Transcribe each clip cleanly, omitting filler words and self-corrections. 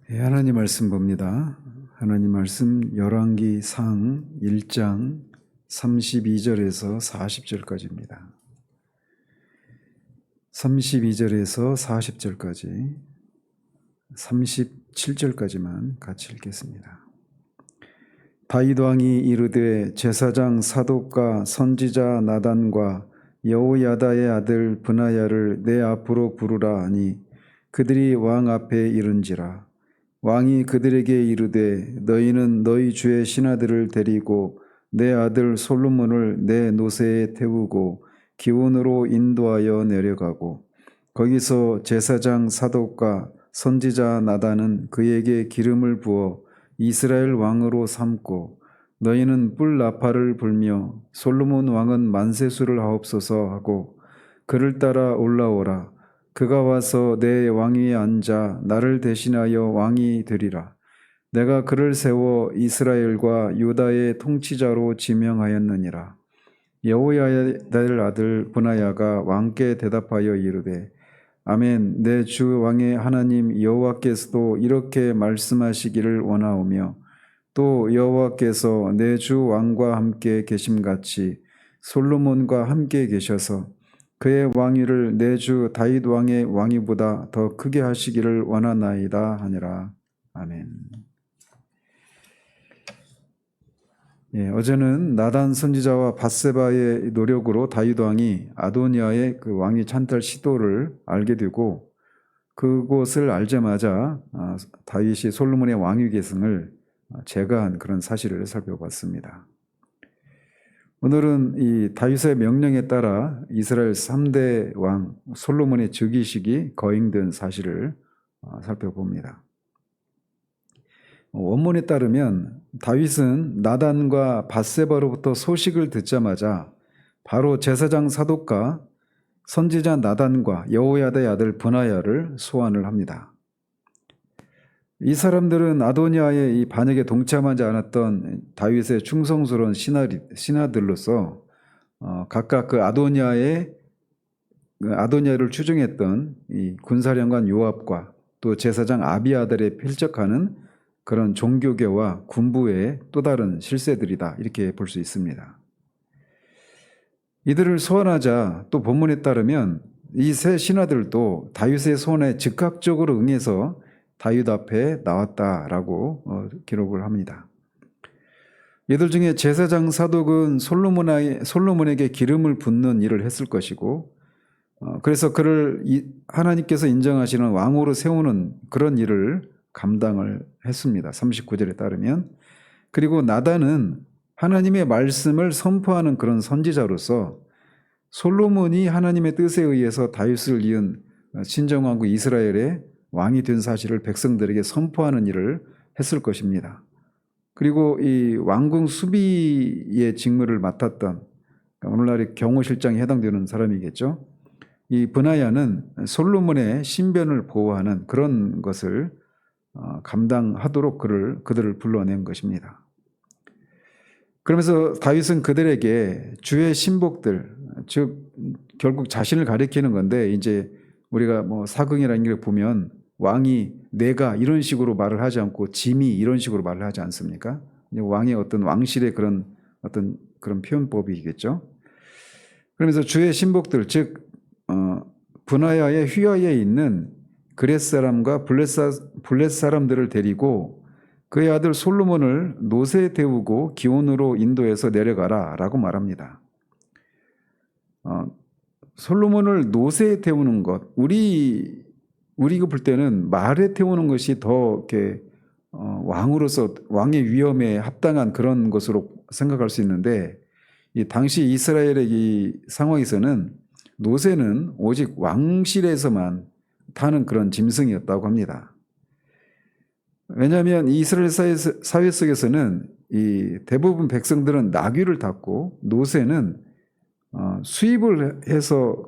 하나님 말씀 봅니다. 하나님 말씀 열왕기상 1장 32절에서 40절까지입니다. 32절에서 40절까지 37절까지만 같이 읽겠습니다. 다윗 왕이 이르되 제사장 사독과 선지자 나단과 여호야다의 아들 브나야를 내 앞으로 부르라 하니 그들이 왕 앞에 이른지라. 왕이 그들에게 이르되 너희는 너희 주의 신하들을 데리고 내 아들 솔로몬을 내 노새에 태우고 기온으로 인도하여 내려가고 거기서 제사장 사독과 선지자 나단은 그에게 기름을 부어 이스라엘 왕으로 삼고 너희는 뿔 나팔을 불며 솔로몬 왕은 만세수를 하옵소서 하고 그를 따라 올라오라. 그가 와서 내 왕위에 앉아 나를 대신하여 왕이 되리라. 내가 그를 세워 이스라엘과 유다의 통치자로 지명하였느니라. 여호야다의 아들 브나야가 왕께 대답하여 이르되 아멘. 내 주 왕의 하나님 여호와께서도 이렇게 말씀하시기를 원하오며 또 여호와께서 내 주 왕과 함께 계심같이 솔로몬과 함께 계셔서 그의 왕위를 내 주 다윗 왕의 왕위보다 더 크게 하시기를 원하나이다 하니라. 아멘. 어제는 나단 선지자와 밧세바의 노력으로 다윗 왕이 아도니아의 그 왕위 찬탈 시도를 알게 되고 그것을 알자마자 다윗이 솔로몬의 왕위 계승을 제거한 그런 사실을 살펴봤습니다. 오늘은 이 다윗의 명령에 따라 이스라엘 3대 왕 솔로몬의 즉위식이 거행된 사실을 살펴봅니다. 원문에 따르면 다윗은 나단과 밧세바로부터 소식을 듣자마자 바로 제사장 사독과 선지자 나단과 여호야다의 아들 브나야를 소환을 합니다. 이 사람들은 아도니아의 이 반역에 동참하지 않았던 다윗의 충성스러운 신하들로서 각각 그 아도니아를 추종했던 이 군사령관 요압과 또 제사장 아비아달에 필적하는 그런 종교계와 군부의 또 다른 실세들이다 이렇게 볼 수 있습니다. 이들을 소환하자 또 본문에 따르면 이 세 신하들도 다윗의 소원에 즉각적으로 응해서 다윗 앞에 나왔다라고 기록을 합니다. 이들 중에 제사장 사독은 솔로몬에게 기름을 붓는 일을 했을 것이고 그래서 그를 하나님께서 인정하시는 왕으로 세우는 그런 일을 감당을 했습니다. 39절에 따르면. 그리고 나단은 하나님의 말씀을 선포하는 그런 선지자로서 솔로몬이 하나님의 뜻에 의해서 다윗을 이은 신정왕국 이스라엘의 왕이 된 사실을 백성들에게 선포하는 일을 했을 것입니다. 그리고 이 왕궁 수비의 직무를 맡았던 오늘날의 경호실장에 해당되는 사람이겠죠. 이 브나야는 솔로몬의 신변을 보호하는 그런 것을 감당하도록 그들을 불러낸 것입니다. 그러면서 다윗은 그들에게 주의 신복들, 즉 결국 자신을 가리키는 건데 이제 우리가 뭐 사극이라는 걸 보면 왕이 내가 이런 식으로 말을 하지 않고 짐이 이런 식으로 말을 하지 않습니까? 왕의 어떤 왕실의 그런 어떤 그런 표현법이겠죠. 그러면서 주의 신복들, 즉 브나야의 휘하에 있는 그렛 사람과 블렛 사람들을 데리고 그의 아들 솔로몬을 노새에 태우고 기온으로 인도해서 내려가라 라고 말합니다. 솔로몬을 노새에 태우는 것, 우리가 볼 때는 말에 태우는 것이 더 이렇게 왕으로서 왕의 위엄에 합당한 그런 것으로 생각할 수 있는데 이 당시 이스라엘의 이 상황에서는 노새는 오직 왕실에서만 타는 그런 짐승이었다고 합니다. 왜냐하면 이스라엘 사회 속에서는 이 대부분 백성들은 나귀를 탔고 노새는 수입을 해서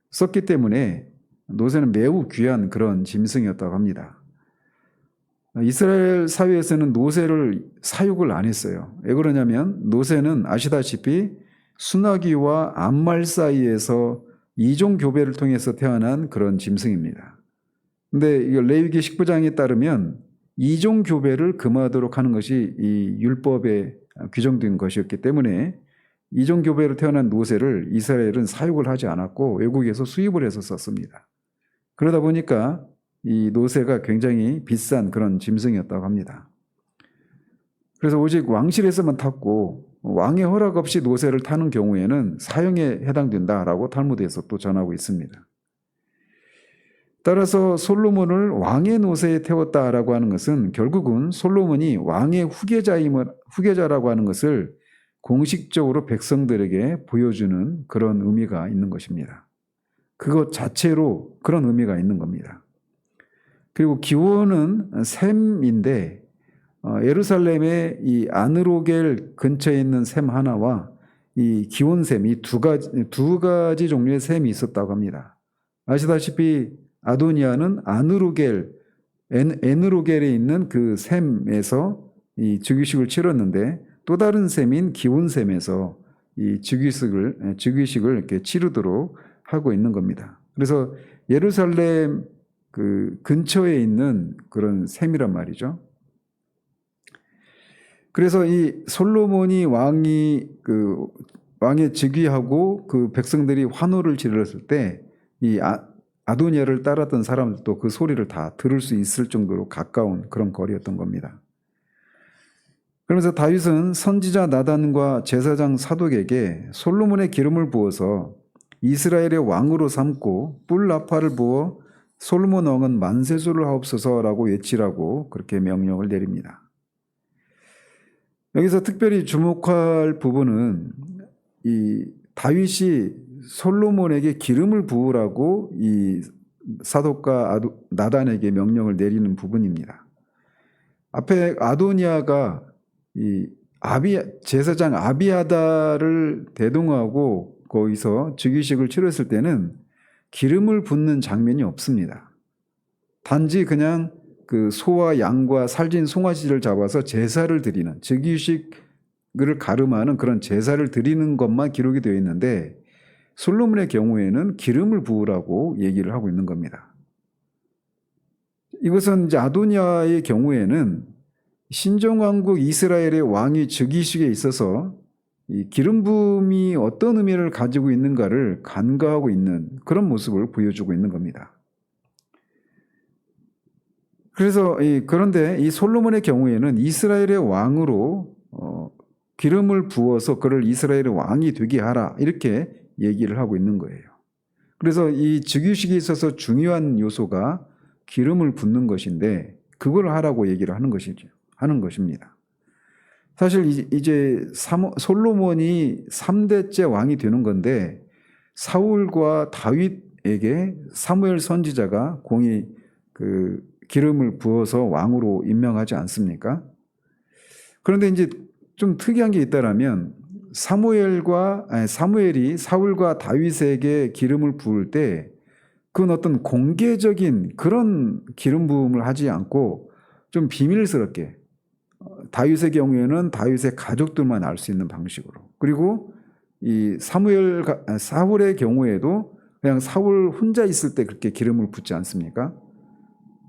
썼기 때문에 노새는 매우 귀한 그런 짐승이었다고 합니다. 이스라엘 사회에서는 노새를 사육을 안 했어요. 왜 그러냐면 노새는 아시다시피 순아귀와 암말 사이에서 이종 교배를 통해서 태어난 그런 짐승입니다. 근데 이 레위기 19장에 따르면 이종 교배를 금하도록 하는 것이 이 율법에 규정된 것이었기 때문에 이종 교배로 태어난 노새를 이스라엘은 사육을 하지 않았고 외국에서 수입을 해서 썼습니다. 그러다 보니까 이 노새가 굉장히 비싼 그런 짐승이었다고 합니다. 그래서 오직 왕실에서만 탔고 왕의 허락 없이 노새를 타는 경우에는 사형에 해당된다라고 탈무드에서 또 전하고 있습니다. 따라서 솔로몬을 왕의 노새에 태웠다라고 하는 것은 결국은 솔로몬이 왕의 후계자라고 하는 것을 공식적으로 백성들에게 보여주는 그런 의미가 있는 것입니다. 그것 자체로 그런 의미가 있는 겁니다. 그리고 기원은 샘인데 예루살렘의 이 아느로겔 근처에 있는 샘 하나와 이 기원샘, 이 두 가지 종류의 샘이 있었다고 합니다. 아시다시피 아도니아는 에느로겔에 있는 그 샘에서 이 즉위식을 치렀는데 또 다른 샘인 기온샘에서 이 즉위식을 이렇게 치르도록 하고 있는 겁니다. 그래서 예루살렘 그 근처에 있는 그런 샘이란 말이죠. 그래서 이 솔로몬이 왕에 즉위하고 그 백성들이 환호를 지르렀을 때 이 아도니아를 따랐던 사람들도 그 소리를 다 들을 수 있을 정도로 가까운 그런 거리였던 겁니다. 그러면서 다윗은 선지자 나단과 제사장 사독에게 솔로몬의 기름을 부어서 이스라엘의 왕으로 삼고 뿔 나팔을 부어 솔로몬 왕은 만세수를 하옵소서라고 외치라고 그렇게 명령을 내립니다. 여기서 특별히 주목할 부분은 이 다윗이 솔로몬에게 기름을 부으라고 이 사독과 나단에게 명령을 내리는 부분입니다. 앞에 아도니아가 이 제사장 아비아다를 대동하고 거기서 즉위식을 치렀을 때는 기름을 붓는 장면이 없습니다. 단지 그냥 그 소와 양과 살진 송아지를 잡아서 제사를 드리는 즉위식을 가름하는 그런 제사를 드리는 것만 기록이 되어 있는데 솔로몬의 경우에는 기름을 부으라고 얘기를 하고 있는 겁니다. 이것은 이제 아도니아의 경우에는 신정왕국 이스라엘의 왕이 즉위식에 있어서 이 기름 부음이 어떤 의미를 가지고 있는가를 간과하고 있는 그런 모습을 보여주고 있는 겁니다. 그래서 그런데 이 솔로몬의 경우에는 이스라엘의 왕으로 기름을 부어서 그를 이스라엘의 왕이 되게 하라 이렇게 얘기를 하고 있는 거예요. 그래서 이 즉위식에 있어서 중요한 요소가 기름을 붓는 것인데 그걸 하라고 얘기를 하는 것입니다. 사실 이제 솔로몬이 3대째 왕이 되는 건데 사울과 다윗에게 사무엘 선지자가 공히 그 기름을 부어서 왕으로 임명하지 않습니까? 그런데 이제 좀 특이한 게 있다라면 사무엘이 사울과 다윗에게 기름을 부을 때 그건 어떤 공개적인 그런 기름 부음을 하지 않고 좀 비밀스럽게 다윗의 경우에는 다윗의 가족들만 알 수 있는 방식으로 그리고 이 사울의 경우에도 그냥 사울 혼자 있을 때 그렇게 기름을 붓지 않습니까?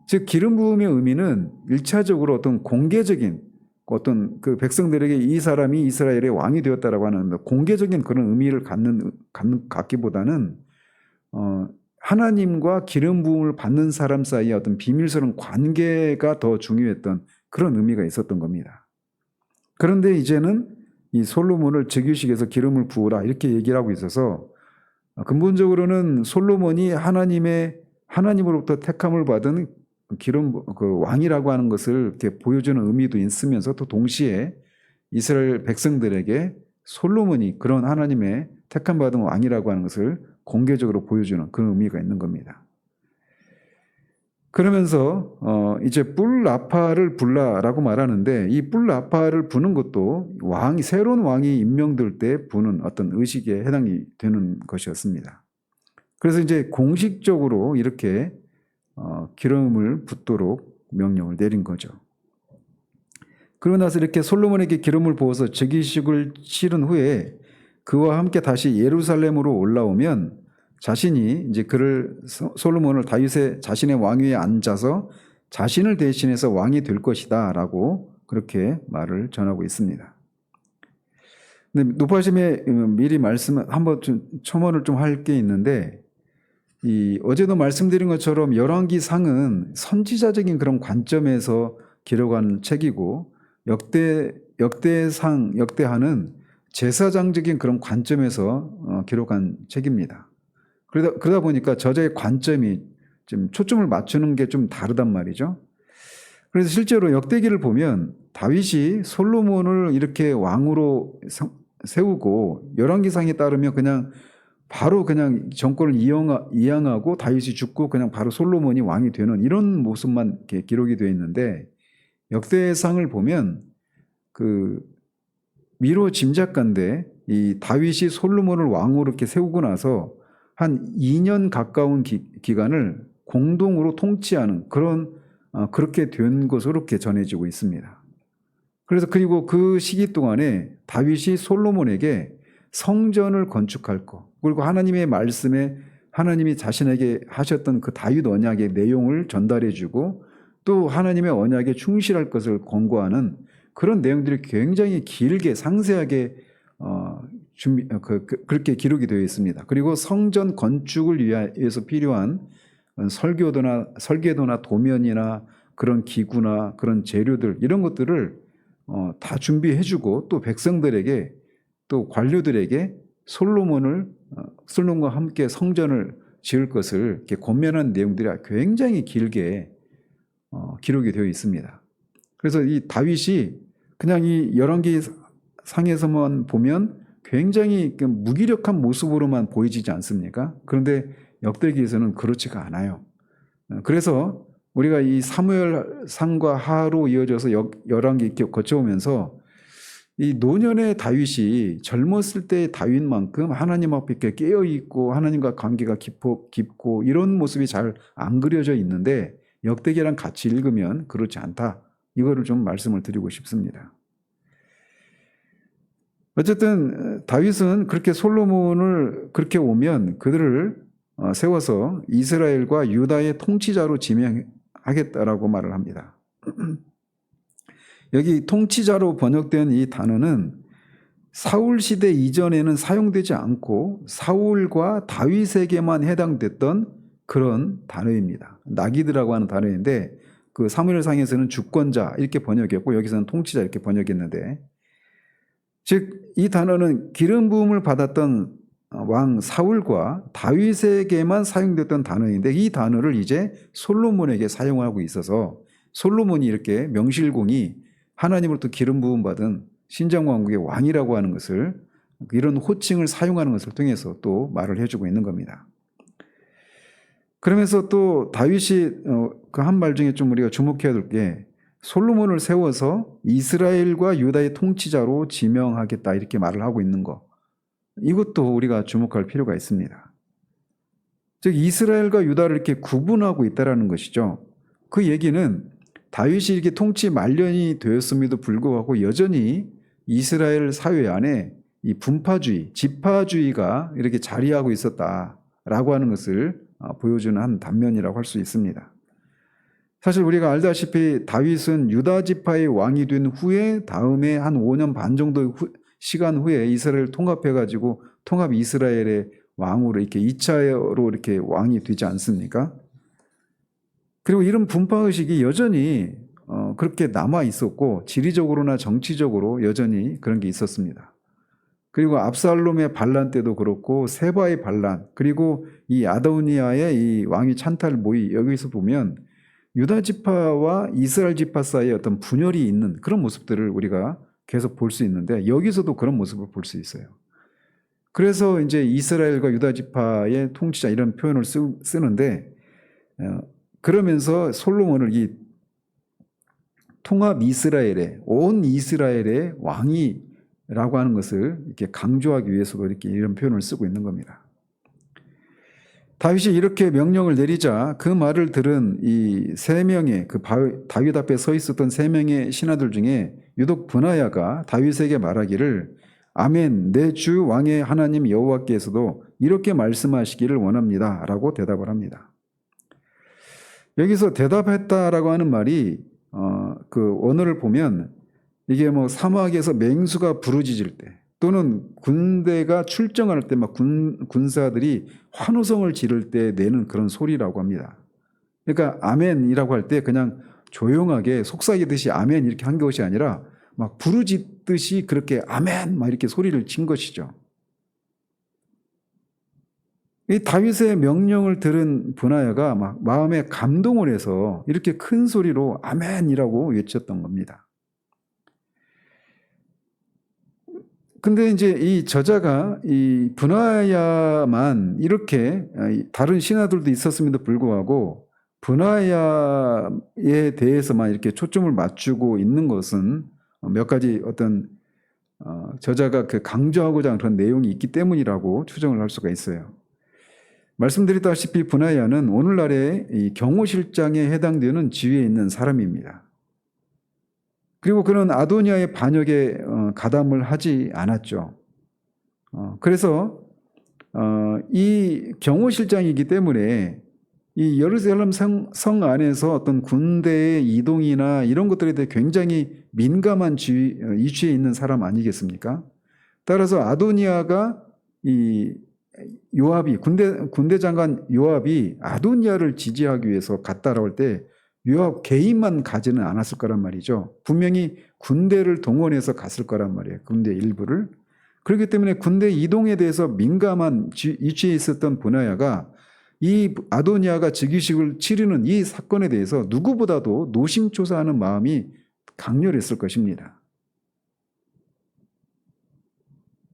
즉 기름 부음의 의미는 1차적으로 어떤 공개적인 어떤 그 백성들에게 이 사람이 이스라엘의 왕이 되었다라고 하는 공개적인 그런 의미를 갖기보다는 하나님과 기름 부음을 받는 사람 사이의 어떤 비밀스러운 관계가 더 중요했던 그런 의미가 있었던 겁니다. 그런데 이제는 이 솔로몬을 즉위식에서 기름을 부으라 이렇게 얘기를 하고 있어서 근본적으로는 솔로몬이 하나님으로부터 택함을 받은 그 왕이라고 하는 것을 이렇게 보여주는 의미도 있으면서 또 동시에 이스라엘 백성들에게 솔로몬이 그런 하나님의 택함 받은 왕이라고 하는 것을 공개적으로 보여주는 그런 의미가 있는 겁니다. 그러면서 이제 뿔 나팔을 불라라고 말하는데 이 뿔 나팔을 부는 것도 새로운 왕이 임명될 때 부는 어떤 의식에 해당이 되는 것이었습니다. 그래서 이제 공식적으로 이렇게 기름을 붓도록 명령을 내린 거죠. 그러고 나서 이렇게 솔로몬에게 기름을 부어서 즉위식을 치른 후에 그와 함께 다시 예루살렘으로 올라오면 자신이 이제 솔로몬을 다윗의 자신의 왕위에 앉아서 자신을 대신해서 왕이 될 것이다라고 그렇게 말을 전하고 있습니다. 근데 높아심에 미리 한번 좀 첨언을 좀 할 게 있는데, 어제도 말씀드린 것처럼 열왕기상은 선지자적인 그런 관점에서 기록한 책이고, 역대하는 제사장적인 그런 관점에서 기록한 책입니다. 그러다 보니까 저자의 관점이 좀 초점을 맞추는 게 좀 다르단 말이죠. 그래서 실제로 역대기를 보면 다윗이 솔로몬을 이렇게 왕으로 세우고, 열왕기상에 따르면 바로 정권을 이양하고 다윗이 죽고 그냥 바로 솔로몬이 왕이 되는 이런 모습만 이렇게 기록이 되어 있는데, 역대상을 보면 미로 짐작간데 이 다윗이 솔로몬을 왕으로 이렇게 세우고 나서 한 2년 가까운 기간을 공동으로 통치하는 그렇게 된 것으로 이렇게 전해지고 있습니다. 그리고 그 시기 동안에 다윗이 솔로몬에게 성전을 건축할 것, 그리고 하나님의 말씀에 하나님이 자신에게 하셨던 그 다윗 언약의 내용을 전달해주고, 또 하나님의 언약에 충실할 것을 권고하는 그런 내용들이 굉장히 길게 상세하게 그렇게 기록이 되어 있습니다. 그리고 성전 건축을 위해서 필요한 설계도나 도면이나 그런 기구나 그런 재료들, 이런 것들을 다 준비해주고, 또 백성들에게 또 관료들에게 솔로몬과 함께 성전을 지을 것을 이렇게 권면한 내용들이 굉장히 길게 기록이 되어 있습니다. 그래서 이 다윗이 그냥 이 열왕기상에서만 보면 굉장히 무기력한 모습으로만 보이지 않습니까? 그런데 역대기에서는 그렇지가 않아요. 그래서 우리가 이 사무엘상과 하로 이어져서 열왕기 이렇게 거쳐오면서 이 노년의 다윗이 젊었을 때의 다윗만큼 하나님 앞에 이렇게 깨어있고 하나님과 관계가 깊고 이런 모습이 잘 안 그려져 있는데, 역대기랑 같이 읽으면 그렇지 않다. 이거를 좀 말씀을 드리고 싶습니다. 어쨌든 다윗은 그렇게 솔로몬을 그렇게 오면 그들을 세워서 이스라엘과 유다의 통치자로 지명하겠다라고 말을 합니다. 여기 통치자로 번역된 이 단어는 사울 시대 이전에는 사용되지 않고 사울과 다윗에게만 해당됐던 그런 단어입니다. 나기드라고 하는 단어인데, 그 사무엘상에서는 주권자 이렇게 번역했고 여기서는 통치자 이렇게 번역했는데, 즉 이 단어는 기름 부음을 받았던 왕 사울과 다윗에게만 사용됐던 단어인데, 이 단어를 이제 솔로몬에게 사용하고 있어서 솔로몬이 이렇게 명실공히 하나님으로부터 기름 부음 받은 신정왕국의 왕이라고 하는 것을, 이런 호칭을 사용하는 것을 통해서 또 말을 해주고 있는 겁니다. 그러면서 또 다윗이 그 한 말 중에 좀 우리가 주목해야 될 게, 솔로몬을 세워서 이스라엘과 유다의 통치자로 지명하겠다 이렇게 말을 하고 있는 거, 이것도 우리가 주목할 필요가 있습니다. 즉 이스라엘과 유다를 이렇게 구분하고 있다는 것이죠. 그 얘기는 다윗이 이렇게 통치 말년이 되었음에도 불구하고 여전히 이스라엘 사회 안에 이 분파주의, 지파주의가 이렇게 자리하고 있었다라고 하는 것을 보여주는 한 단면이라고 할 수 있습니다. 사실 우리가 알다시피 다윗은 유다 지파의 왕이 된 후에 다음에 한 5년 반 정도 시간 후에 이스라엘을 통합해가지고 통합 이스라엘의 왕으로 이렇게 2차로 이렇게 왕이 되지 않습니까? 그리고 이런 분파의식이 여전히 그렇게 남아 있었고, 지리적으로나 정치적으로 여전히 그런 게 있었습니다. 그리고 압살롬의 반란 때도 그렇고, 세바의 반란, 그리고 이 아도니아의 이 왕위 찬탈 모의, 여기서 보면 유다 지파와 이스라엘 지파 사이에 어떤 분열이 있는 그런 모습들을 우리가 계속 볼 수 있는데, 여기서도 그런 모습을 볼 수 있어요. 그래서 이제 이스라엘과 유다 지파의 통치자 이런 표현을 쓰는데, 그러면서 솔로몬을 이 통합 이스라엘의, 온 이스라엘의 왕이라고 하는 것을 이렇게 강조하기 위해서도 이렇게 이런 표현을 쓰고 있는 겁니다. 다윗이 이렇게 명령을 내리자 그 말을 들은 이 세 명의 다윗 앞에 서 있었던 세 명의 신하들 중에 유독 브나야가 다윗에게 말하기를, 아멘, 내 주 왕의 하나님 여호와께서도 이렇게 말씀하시기를 원합니다 라고 대답을 합니다. 여기서 대답했다라고 하는 말이 그 원어를 보면 이게 뭐 사막에서 맹수가 부르짖을 때 또는 군대가 출정할 때 막 군사들이 환호성을 지를 때 내는 그런 소리라고 합니다. 그러니까 아멘이라고 할 때 그냥 조용하게 속삭이듯이 아멘 이렇게 한 것이 아니라 막 부르짖듯이 그렇게 아멘 막 이렇게 소리를 친 것이죠. 이 다윗의 명령을 들은 브나야가 막 마음에 감동을 해서 이렇게 큰 소리로 아멘이라고 외쳤던 겁니다. 근데 이제 이 저자가 이 브나야만 이렇게 다른 신하들도 있었음에도 불구하고 브나야에 대해서만 이렇게 초점을 맞추고 있는 것은 몇 가지 어떤 저자가 그 강조하고자 하는 그런 내용이 있기 때문이라고 추정을 할 수가 있어요. 말씀드렸다시피 브나야는 오늘날의 이 경호실장에 해당되는 지위에 있는 사람입니다. 그리고 그는 아도니아의 반역에 가담을 하지 않았죠. 그래서 이 경호실장이기 때문에 이 예루살렘 성 안에서 어떤 군대의 이동이나 이런 것들에 대해 굉장히 민감한 위치에 있는 사람 아니겠습니까? 따라서 아도니아가 이 요압이 군대 장관 요압이 아도니아를 지지하기 위해서 갔다라고 할 때 요압 개인만 가지는 않았을 거란 말이죠. 분명히 군대를 동원해서 갔을 거란 말이에요. 군대 일부를. 그렇기 때문에 군대 이동에 대해서 민감한 위치에 있었던 브나야가 이 아도니아가 즉위식을 치르는 이 사건에 대해서 누구보다도 노심초사하는 마음이 강렬했을 것입니다.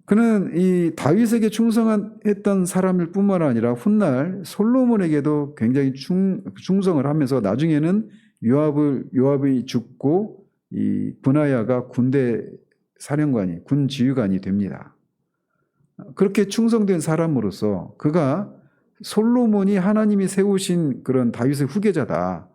그는 이 다윗에게 충성했던 사람일 뿐만 아니라 훗날 솔로몬에게도 굉장히 충성을 하면서 나중에는 요압이 죽고 이 브나야가 군대 사령관이 군 지휘관이 됩니다. 그렇게 충성된 사람으로서 그가 솔로몬이 하나님이 세우신 그런 다윗의 후계자다.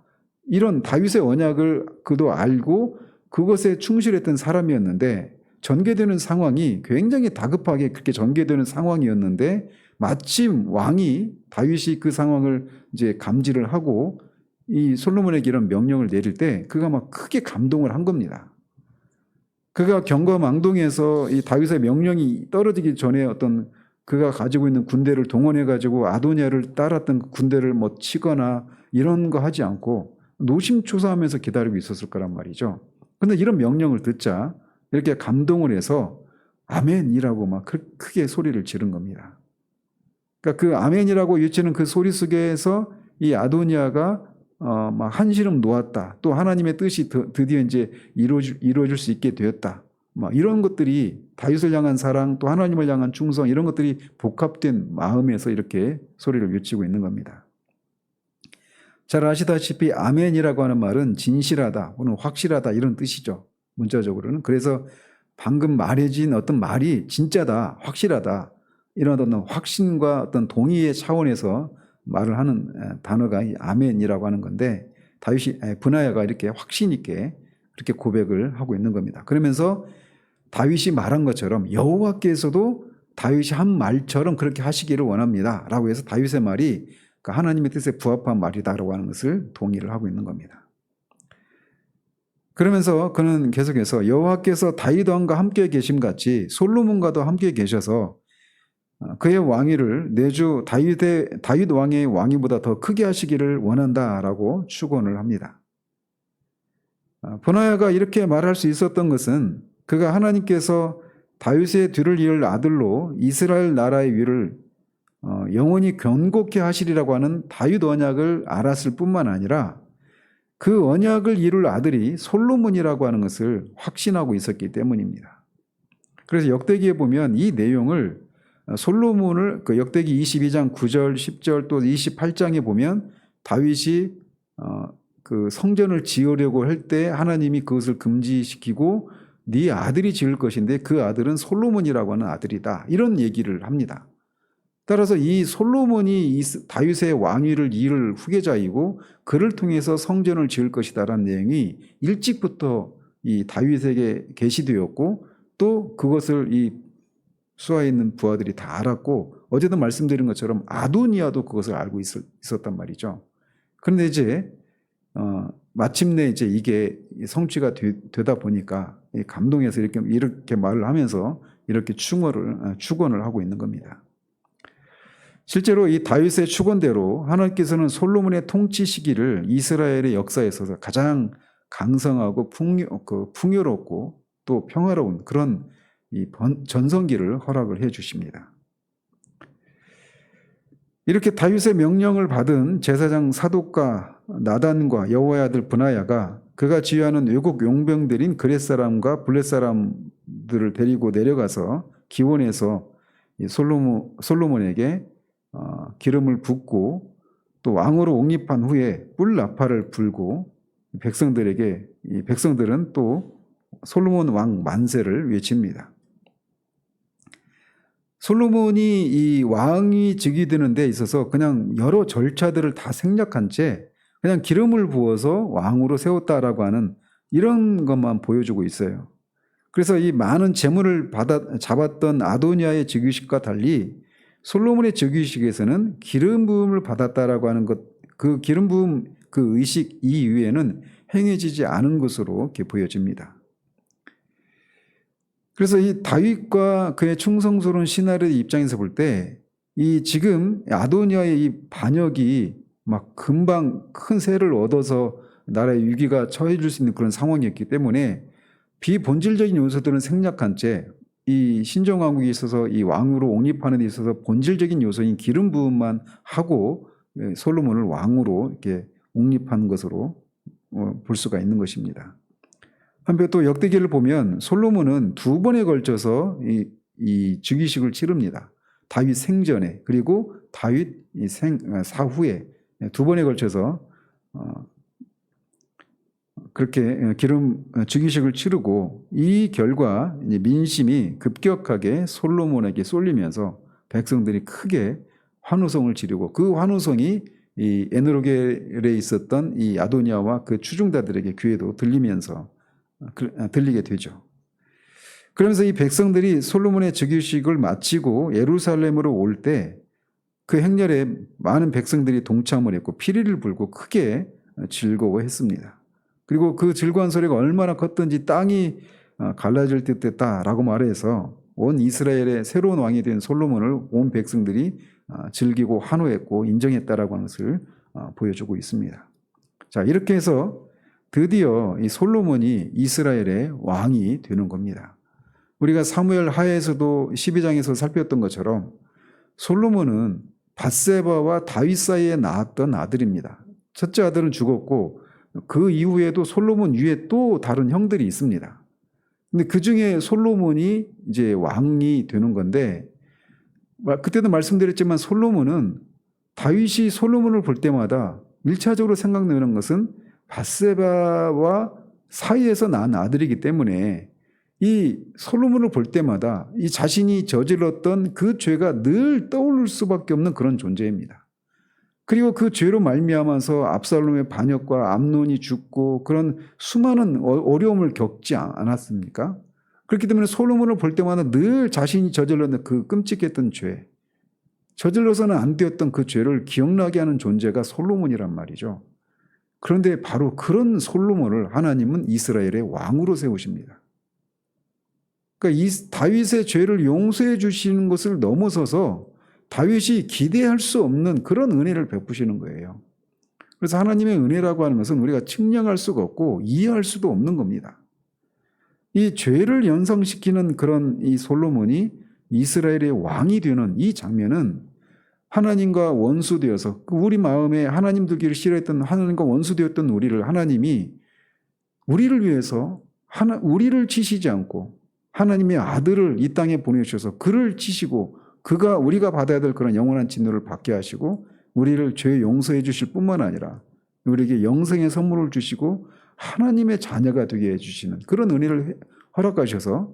이런 다윗의 언약을 그도 알고 그것에 충실했던 사람이었는데 전개되는 상황이 굉장히 다급하게 그렇게 전개되는 상황이었는데 마침 왕이 다윗이 그 상황을 이제 감지를 하고 이 솔로몬에게 이런 명령을 내릴 때 그가 막 크게 감동을 한 겁니다. 그가 경거망동에서 이 다윗의 명령이 떨어지기 전에 어떤 그가 가지고 있는 군대를 동원해 가지고 아도니아를 따랐던 그 군대를 뭐 치거나 이런 거 하지 않고 노심초사하면서 기다리고 있었을 거란 말이죠. 그런데 이런 명령을 듣자 이렇게 감동을 해서 아멘이라고 막 크게 소리를 지른 겁니다. 그러니까 그 아멘이라고 외치는 그 소리 속에서 이 아도니아가 막 한시름 놓았다. 또 하나님의 뜻이 드디어 이제 이루어질 수 있게 되었다. 막 이런 것들이 다윗을 향한 사랑 또 하나님을 향한 충성 이런 것들이 복합된 마음에서 이렇게 소리를 외치고 있는 겁니다. 잘 아시다시피 아멘이라고 하는 말은 진실하다 혹은 확실하다 이런 뜻이죠. 문자적으로는. 그래서 방금 말해진 어떤 말이 진짜다, 확실하다 이런 어떤 확신과 어떤 동의의 차원에서 말을 하는 단어가 이 아멘이라고 하는 건데 브나야가 이렇게 확신 있게 그렇게 고백을 하고 있는 겁니다. 그러면서 다윗이 말한 것처럼 여호와께서도 다윗이 한 말처럼 그렇게 하시기를 원합니다 라고 해서 다윗의 말이 하나님의 뜻에 부합한 말이다라고 하는 것을 동의를 하고 있는 겁니다. 그러면서 그는 계속해서 여호와께서 다윗 왕과 함께 계심같이 솔로몬과도 함께 계셔서 그의 왕위를 내 주 다윗 왕의 왕위보다 더 크게 하시기를 원한다라고 축원을 합니다. 브나야가 이렇게 말할 수 있었던 것은 그가 하나님께서 다윗의 뒤를 이을 아들로 이스라엘 나라의 위를 영원히 견고케 하시리라고 하는 다윗 언약을 알았을 뿐만 아니라 그 언약을 이룰 아들이 솔로몬이라고 하는 것을 확신하고 있었기 때문입니다. 그래서 역대기에 보면 이 내용을 솔로몬을 그 역대기 22장 9절 10절 또 28장에 보면 다윗이 그 성전을 지으려고 할 때 하나님이 그것을 금지시키고 네 아들이 지을 것인데 그 아들은 솔로몬이라고 하는 아들이다 이런 얘기를 합니다. 따라서 이 솔로몬이 다윗의 왕위를 이을 후계자이고 그를 통해서 성전을 지을 것이다라는 내용이 일찍부터 이 다윗에게 계시되었고 또 그것을 이 수하에 있는 부하들이 다 알았고, 어제도 말씀드린 것처럼 아도니아도 그것을 알고 있었단 말이죠. 그런데 이제 마침내 이제 이게 성취가 되다 보니까 감동해서 이렇게 말을 하면서 이렇게 축원을 하고 있는 겁니다. 실제로 이 다윗의 축원대로 하나님께서는 솔로몬의 통치 시기를 이스라엘의 역사에 있어서 가장 강성하고 풍요롭고 또 평화로운 그런 이 전성기를 허락을 해 주십니다. 이렇게 다윗의 명령을 받은 제사장 사독과 나단과 여호와의 아들 브나야가 그가 지휘하는 외국 용병들인 그렛 사람과 블렛 사람들을 데리고 내려가서 기원에서 솔로몬에게 기름을 붓고 또 왕으로 옹립한 후에 뿔 나팔을 불고 백성들은 또 솔로몬 왕 만세를 외칩니다. 솔로몬이 이 왕이 즉위되는 데 있어서 그냥 여러 절차들을 다 생략한 채 그냥 기름을 부어서 왕으로 세웠다라고 하는 이런 것만 보여주고 있어요. 그래서 이 많은 재물을 잡았던 아도니아의 즉위식과 달리 솔로몬의 즉위식에서는 기름 부음을 받았다라고 하는 것, 그 기름 부음 그 의식 이외에는 행해지지 않은 것으로 이렇게 보여집니다. 그래서 이 다윗과 그의 충성스러운 신하의 입장에서 볼 때 이 지금 아도니아의 이 반역이 막 금방 큰 세를 얻어서 나라의 위기가 처해질 수 있는 그런 상황이었기 때문에 비본질적인 요소들은 생략한 채 이 신정왕국에 있어서 이 왕으로 옹립하는 데 있어서 본질적인 요소인 기름 부음만 하고 솔로몬을 왕으로 이렇게 옹립한 것으로 볼 수가 있는 것입니다. 한편 또 역대기를 보면 솔로몬은 2번에 걸쳐서 이 즉위식을 치릅니다. 다윗 생전에 그리고 다윗 사후에 2번에 걸쳐서 그렇게 즉위식을 치르고 이 결과 민심이 급격하게 솔로몬에게 쏠리면서 백성들이 크게 환호성을 지르고 그 환호성이 이 에노로겔에 있었던 이 아도니아와 그 추종자들에게 귀에도 들리게 되죠. 그러면서 이 백성들이 솔로몬의 즉위식을 마치고 예루살렘으로 올 때 그 행렬에 많은 백성들이 동참을 했고 피리를 불고 크게 즐거워했습니다. 그리고 그 즐거운 소리가 얼마나 컸던지 땅이 갈라질 듯 했다라고 말해서 온 이스라엘의 새로운 왕이 된 솔로몬을 온 백성들이 즐기고 환호했고 인정했다라고 하는 것을 보여주고 있습니다. 자, 이렇게 해서 드디어 이 솔로몬이 이스라엘의 왕이 되는 겁니다. 우리가 사무엘 하에서도 12장에서 살폈던 것처럼 솔로몬은 밧세바와 다윗 사이에 낳았던 아들입니다. 첫째 아들은 죽었고 그 이후에도 솔로몬 위에 또 다른 형들이 있습니다. 근데 그 중에 솔로몬이 이제 왕이 되는 건데 그때도 말씀드렸지만 솔로몬은 다윗이 솔로몬을 볼 때마다 1차적으로 생각나는 것은 밧세바와 사이에서 낳은 아들이기 때문에 이 솔로몬을 볼 때마다 이 자신이 저질렀던 그 죄가 늘 떠오를 수밖에 없는 그런 존재입니다. 그리고 그 죄로 말미암아서 압살롬의 반역과 암논이 죽고 그런 수많은 어려움을 겪지 않았습니까? 그렇기 때문에 솔로몬을 볼 때마다 늘 자신이 저질렀던 그 끔찍했던 죄, 저질러서는 안 되었던 그 죄를 기억나게 하는 존재가 솔로몬이란 말이죠. 그런데 바로 그런 솔로몬을 하나님은 이스라엘의 왕으로 세우십니다. 그러니까 이 다윗의 죄를 용서해 주시는 것을 넘어서서 다윗이 기대할 수 없는 그런 은혜를 베푸시는 거예요. 그래서 하나님의 은혜라고 하는 것은 우리가 측량할 수가 없고 이해할 수도 없는 겁니다. 이 죄를 연상시키는 그런 이 솔로몬이 이스라엘의 왕이 되는 이 장면은 하나님과 원수되어서 우리 마음에 하나님 두기를 싫어했던 하나님과 원수되었던 우리를 하나님이 우리를 위해서 우리를 치시지 않고 하나님의 아들을 이 땅에 보내주셔서 그를 치시고 우리가 받아야 될 그런 영원한 진노를 받게 하시고 우리를 죄 용서해 주실 뿐만 아니라 우리에게 영생의 선물을 주시고 하나님의 자녀가 되게 해주시는 그런 은혜를 허락하셔서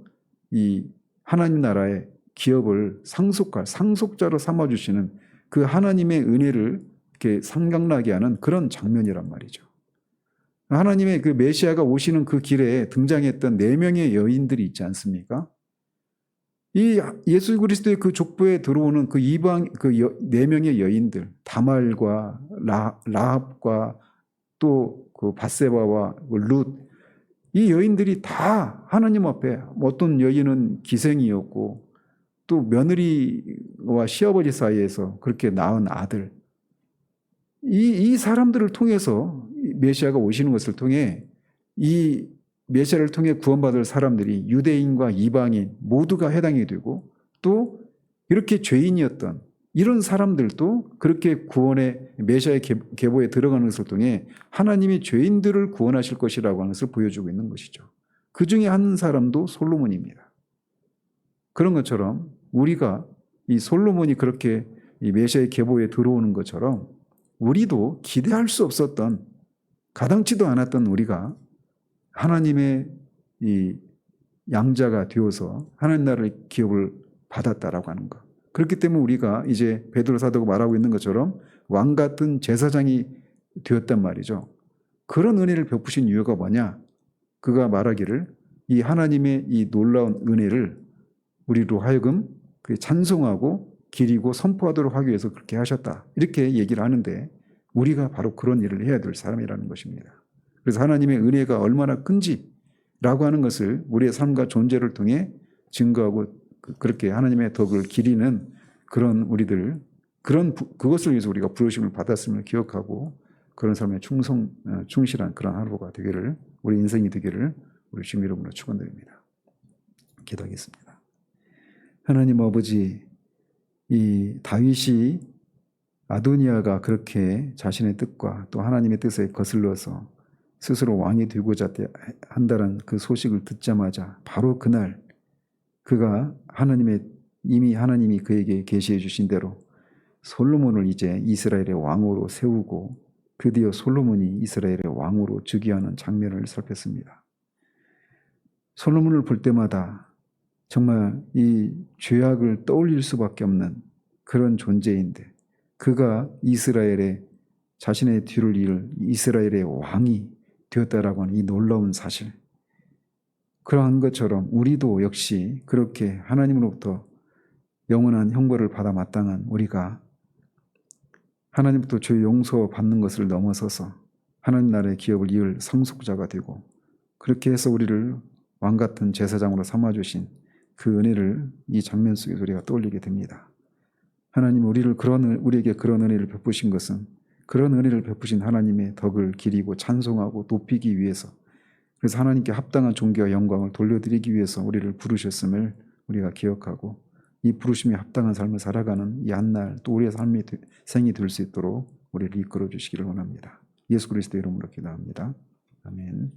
이 하나님 나라의 기업을 상속자로 삼아주시는 그 하나님의 은혜를 이렇게 생각나게 하는 그런 장면이란 말이죠. 하나님의 그 메시아가 오시는 그 길에 등장했던 4명의 여인들이 있지 않습니까? 이 예수 그리스도의 그 족보에 들어오는 그 이방 그 네 명의 여인들 다말과 라합과 또 그 밧세바와 그 룻, 이 여인들이 다 하나님 앞에 어떤 여인은 기생이었고 또 며느리와 시아버지 사이에서 그렇게 낳은 아들, 이 사람들을 통해서 메시아가 오시는 것을 통해 이 메시아를 통해 구원받을 사람들이 유대인과 이방인 모두가 해당이 되고 또 이렇게 죄인이었던 이런 사람들도 그렇게 구원의 메시아의 계보에 들어가는 것을 통해 하나님이 죄인들을 구원하실 것이라고 하는 것을 보여주고 있는 것이죠. 그 중에 한 사람도 솔로몬입니다. 그런 것처럼 우리가 이 솔로몬이 그렇게 이 메시아의 계보에 들어오는 것처럼 우리도 기대할 수 없었던, 가당치도 않았던 우리가 하나님의 이 양자가 되어서 하나님 나라의 기업을 받았다라고 하는 것. 그렇기 때문에 우리가 이제 베드로 사도가 말하고 있는 것처럼 왕 같은 제사장이 되었단 말이죠. 그런 은혜를 베푸신 이유가 뭐냐? 그가 말하기를 이 하나님의 이 놀라운 은혜를 우리로 하여금 찬송하고 기리고 선포하도록 하기 위해서 그렇게 하셨다. 이렇게 얘기를 하는데 우리가 바로 그런 일을 해야 될 사람이라는 것입니다. 그래서 하나님의 은혜가 얼마나 큰지라고 하는 것을 우리의 삶과 존재를 통해 증거하고 그렇게 하나님의 덕을 기리는 그런 우리들, 그것을 위해서 우리가 부르심을 받았음을 기억하고 그런 삶에 충실한 그런 하루가 되기를, 우리 인생이 되기를 우리 주님 이름으로 축원드립니다. 기도하겠습니다. 하나님 아버지, 이 다윗이 아도니아가 그렇게 자신의 뜻과 또 하나님의 뜻에 거슬러서 스스로 왕이 되고자 한다는 그 소식을 듣자마자 바로 그날 그가 이미 하나님이 그에게 계시해 주신 대로 솔로몬을 이제 이스라엘의 왕으로 세우고 드디어 솔로몬이 이스라엘의 왕으로 즉위하는 장면을 살폈습니다. 솔로몬을 볼 때마다 정말 이 죄악을 떠올릴 수밖에 없는 그런 존재인데 그가 이스라엘의 자신의 뒤를 이을 이스라엘의 왕이 되었다라고 하는 이 놀라운 사실, 그러한 것처럼 우리도 역시 그렇게 하나님으로부터 영원한 형벌을 받아 마땅한 우리가 하나님부터 죄 용서받는 것을 넘어서서 하나님 나라의 기업을 이을 상속자가 되고 그렇게 해서 우리를 왕같은 제사장으로 삼아주신 그 은혜를 이 장면 속에서 우리가 떠올리게 됩니다. 하나님 우리에게 그런 은혜를 베푸신 것은 그런 은혜를 베푸신 하나님의 덕을 기리고 찬송하고 높이기 위해서, 그래서 하나님께 합당한 존귀와 영광을 돌려드리기 위해서 우리를 부르셨음을 우리가 기억하고 이 부르심에 합당한 삶을 살아가는 이 한날 또 우리의 생이 될 수 있도록 우리를 이끌어 주시기를 원합니다. 예수 그리스도 이름으로 기도합니다. 아멘.